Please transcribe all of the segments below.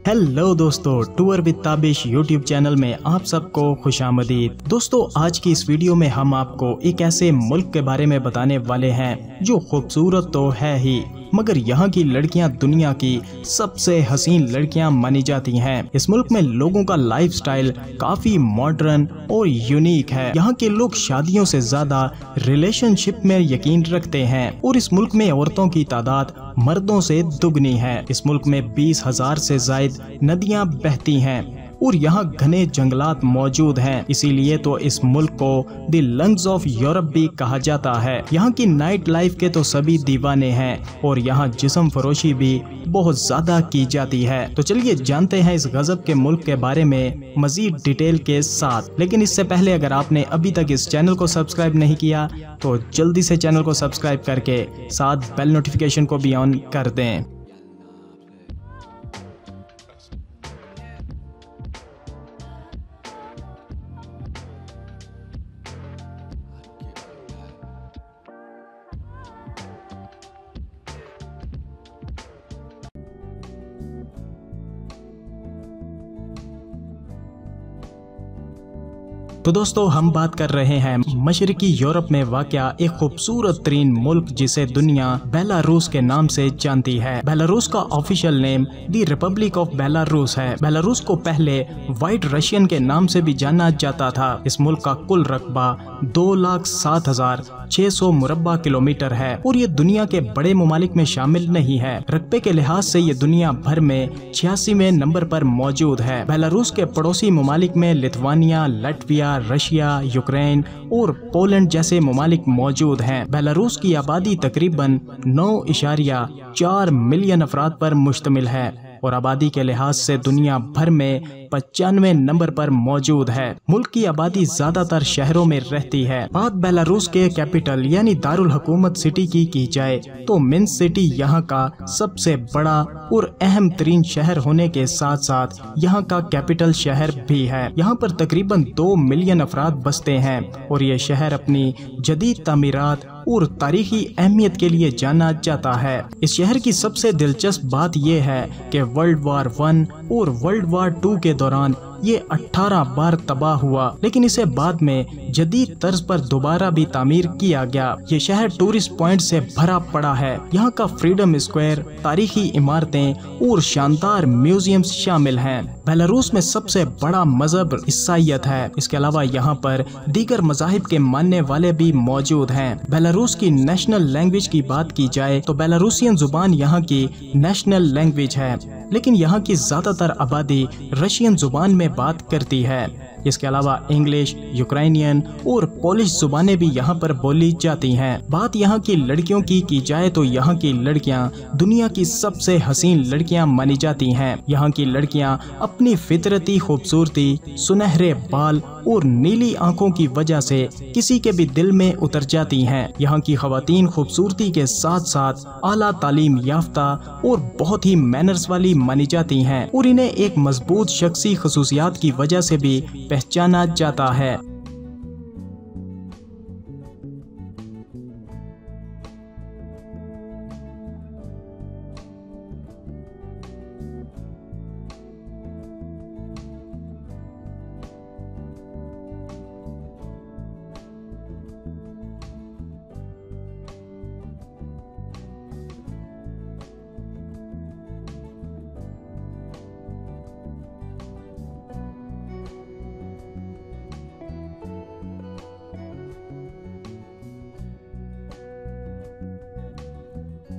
Hello दोस्तों, tour with Tabish YouTube channel में आप सबको खुशामदीद। दोस्तों, आज की इस वीडियो में हम आपको एक ऐसे मुल्क के बारे में बताने वाले हैं जो खूबसूरत तो है ही, मगर यहाँ की लड़कियाँ दुनिया की सबसे हसीन लड़कियाँ मानी जाती हैं। इस मुल्क में लोगों का लाइफस्टाइल काफी मॉडर्न और यूनिक है। यहाँ के लोग शादियों से ज्यादा रिलेशनशिप में यकीन रखते हैं और इस मुल्क में औरतों की तादाद मर्दों से दुगनी है। इस मुल्क में 20,000 से जायद नदियाँ बहती हैं और यहाँ घने जंगलात मौजूद हैं। इसीलिए तो इस मुल्क को द लंग्स ऑफ यूरोप भी कहा जाता है। यहाँ की नाइट लाइफ के तो सभी दीवाने हैं और यहाँ जिस्म फरोशी भी बहुत ज्यादा की जाती है। तो चलिए जानते हैं इस गजब के मुल्क के बारे में मजीद डिटेल के साथ। लेकिन इससे पहले अगर आपने अभी तक इस चैनल को सब्सक्राइब नहीं किया तो जल्दी से चैनल को सब्सक्राइब करके साथ बेल नोटिफिकेशन को भी ऑन कर दें। तो दोस्तों, हम बात कर रहे हैं मशरकी यूरोप में वाक़या एक खूबसूरत तरीन मुल्क जिसे दुनिया बेलारूस के नाम से जानती है। बेलारूस का official name the Republic of Belarus है। बेलारूस को पहले व्हाइट रशियन के नाम से भी जाना जाता था। इस मुल्क का कुल रकबा 2,07,600 मुरब्बा किलोमीटर है और ये दुनिया के बड़े ममालिक में शामिल नहीं है। रकबे के लिहाज से ये दुनिया भर में 86वें नंबर पर मौजूद है। बेलारूस के पड़ोसी ममालिक में लिथुआनिया, लाटविया, रशिया, यूक्रेन और पोलैंड जैसे ममालिक मौजूद हैं। बेलारूस की आबादी तकरीबन 9.4 मिलियन अफराद पर मुश्तमिल है और आबादी के लिहाज से दुनिया भर में 95 नंबर पर मौजूद है। मुल्क की आबादी ज्यादातर शहरों में रहती है। बात बेलारूस के कैपिटल यानी दारुल हुकूमत सिटी की जाए तो मिन्स्क सिटी यहाँ का सबसे बड़ा और अहम तरीन शहर होने के साथ साथ यहाँ का कैपिटल शहर भी है। यहाँ पर तकरीबन 2 मिलियन अफराद बसते हैं और ये शहर अपनी जदीद तामीरात और तारीखी अहमियत के लिए जाना जाता है। इस शहर की सबसे दिलचस्प बात यह है कि वर्ल्ड वार 1 और वर्ल्ड वार 2 के दौरान ये 18 बार तबाह हुआ, लेकिन इसे बाद में जदीद तर्ज पर दोबारा भी तामीर किया गया। ये शहर टूरिस्ट पॉइंट से भरा पड़ा है। यहाँ का फ्रीडम स्क्वायर, तारीखी इमारतें और शानदार म्यूजियम्स शामिल हैं। बेलारूस में सबसे बड़ा मजहब ईसाईयत है। इसके अलावा यहाँ पर दीगर मजाहिब के मानने वाले भी मौजूद हैं। बेलारूस की नेशनल लैंग्वेज की बात की जाए तो बेलारूसियन जुबान यहाँ की नेशनल लैंग्वेज है, लेकिन यहाँ की ज्यादातर आबादी रशियन जुबान में बात करती है। इसके अलावा इंग्लिश, यूक्रेनियन और पोलिश जुबानें भी यहाँ पर बोली जाती हैं। बात यहाँ की लड़कियों की जाए तो यहाँ की लड़कियाँ दुनिया की सबसे हसीन लड़कियाँ मानी जाती हैं। यहाँ की लड़कियाँ अपनी फितरती खूबसूरती, सुनहरे बाल और नीली आंखों की वजह से किसी के भी दिल में उतर जाती हैं। यहाँ की खवातीन खूबसूरती के साथ साथ आला तालीम याफ्ता और बहुत ही मैनर्स वाली मानी जाती हैं और इन्हें एक मजबूत शख्सी खसूसियात की वजह से भी पहचाना जाता है।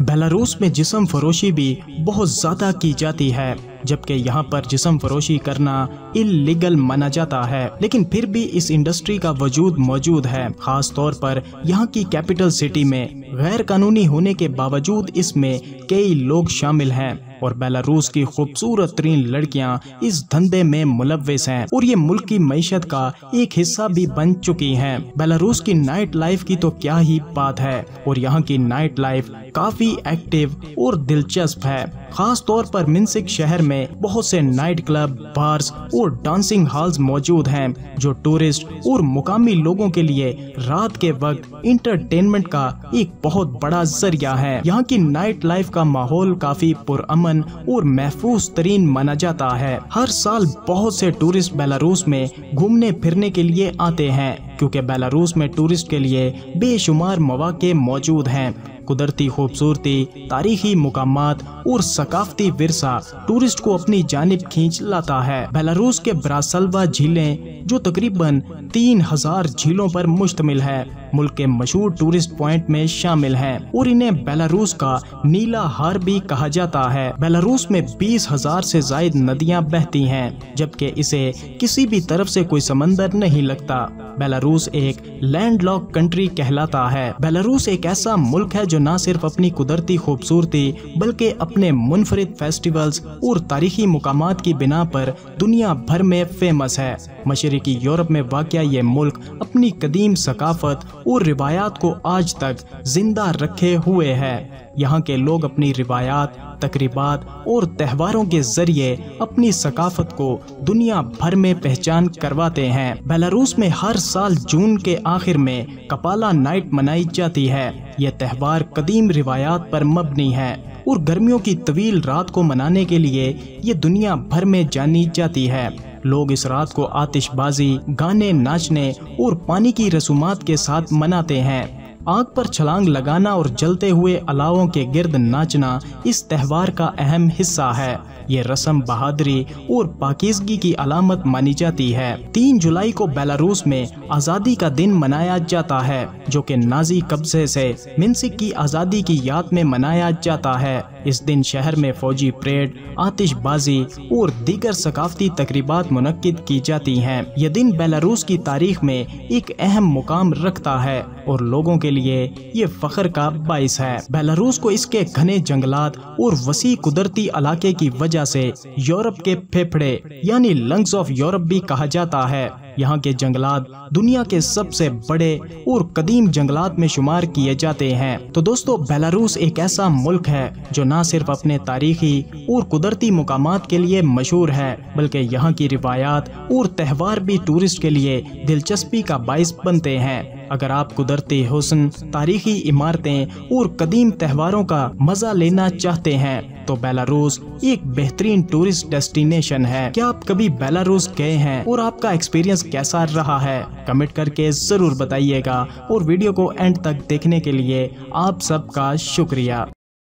बेलारूस में जिस्म फरोशी भी बहुत ज्यादा की जाती है, जबकि यहाँ पर जिस्म फरोशी करना इल्लीगल माना जाता है, लेकिन फिर भी इस इंडस्ट्री का वजूद मौजूद है। खास तौर पर यहाँ की कैपिटल सिटी में गैर कानूनी होने के बावजूद इसमें कई लोग शामिल हैं और बेलारूस की खूबसूरत तरीन लड़कियां इस धंधे में मुलव्विस हैं और ये मुल्क की मईशत का एक हिस्सा भी बन चुकी हैं। बेलारूस की नाइट लाइफ की तो क्या ही बात है और यहाँ की नाइट लाइफ काफी एक्टिव और दिलचस्प है। खास तौर पर मिन्स्क शहर में में बहुत से नाइट क्लब, बार्स और डांसिंग हॉल्स मौजूद हैं जो टूरिस्ट और मुकामी लोगों के लिए रात के वक्त इंटरटेनमेंट का एक बहुत बड़ा जरिया है। यहाँ की नाइट लाइफ का माहौल काफी पुरअमन और महफूज तरीन माना जाता है। हर साल बहुत से टूरिस्ट बेलारूस में घूमने फिरने के लिए आते हैं क्योंकि बेलारूस में टूरिस्ट के लिए बेशुमार मौके मौजूद हैं। कुदरती खूबसूरती, तारीखी मुकामात और सकाफती विरसा टूरिस्ट को अपनी जानिब खींच लाता है। बेलारूस के ब्रासल्वा झीलें जो तकरीबन 3000 झीलों पर मुश्तमिल है, मुल्क के मशहूर टूरिस्ट पॉइंट में शामिल हैं और इन्हें बेलारूस का नीला हार भी कहा जाता है। बेलारूस में 20,000 से जायद नदियां बहती हैं, जबकि इसे किसी भी तरफ से कोई समंदर नहीं लगता। बेलारूस एक लैंडलॉक कंट्री कहलाता है। बेलारूस एक ऐसा मुल्क है जो न सिर्फ अपनी कुदरती खूबसूरती बल्कि अपने मुनफरिद फेस्टिवल्स और तारीखी मुकामात की बिना पर दुनिया भर में फेमस है। मशरिकी यूरोप में वाक़या ये मुल्क अपनी कदीम सकाफत और रिवायात को आज तक जिंदा रखे हुए है। यहाँ के लोग अपनी रिवायात, तकरीबात और त्योहारों के जरिए अपनी सकाफत को दुनिया भर में पहचान करवाते हैं। बेलारूस में हर साल जून के आखिर में कपाला नाइट मनाई जाती है। यह त्यौहार कदीम रिवायात पर मबनी है और गर्मियों की तवील रात को मनाने के लिए ये दुनिया भर में जानी जाती है। लोग इस रात को आतिशबाजी, गाने, नाचने और पानी की रसूमात के साथ मनाते हैं। आग पर छलांग लगाना और जलते हुए अलावों के गिर्द नाचना इस त्यौहार का अहम हिस्सा है। ये रस्म बहादुरी और पाकीज़गी की अलामत मानी जाती है। 3 जुलाई को बेलारूस में आज़ादी का दिन मनाया जाता है, जो कि नाजी कब्जे से मिन्स्क की आज़ादी की याद में मनाया जाता है। इस दिन शहर में फौजी परेड, आतिशबाजी और दीगर सकाफती तकरीबात मुनक्किद की जाती हैं। यह दिन बेलारूस की तारीख में एक अहम मुकाम रखता है और लोगों के लिए ये फख्र का बाइस है। बेलारूस को इसके घने जंगलात और वसी कुदरती इलाके की वजह से यूरोप के फेफड़े यानी लंग्स ऑफ यूरोप भी कहा जाता है। यहाँ के जंगलात दुनिया के सबसे बड़े और कदीम जंगलात में शुमार किए जाते हैं। तो दोस्तों, बेलारूस एक ऐसा मुल्क है जो न सिर्फ अपने तारीखी और कुदरती मुकामात के लिए मशहूर है, बल्कि यहाँ की रिवायात और त्यौहार भी टूरिस्ट के लिए दिलचस्पी का बाइस बनते हैं। अगर आप कुदरती हुस्न, तारीखी इमारतें और कदीम त्योहारों का मजा लेना चाहते हैं तो बेलारूस एक बेहतरीन टूरिस्ट डेस्टिनेशन है। क्या आप कभी बेलारूस गए हैं और आपका एक्सपीरियंस कैसा रहा है? कमेंट करके जरूर बताइएगा और वीडियो को एंड तक देखने के लिए आप सबका शुक्रिया।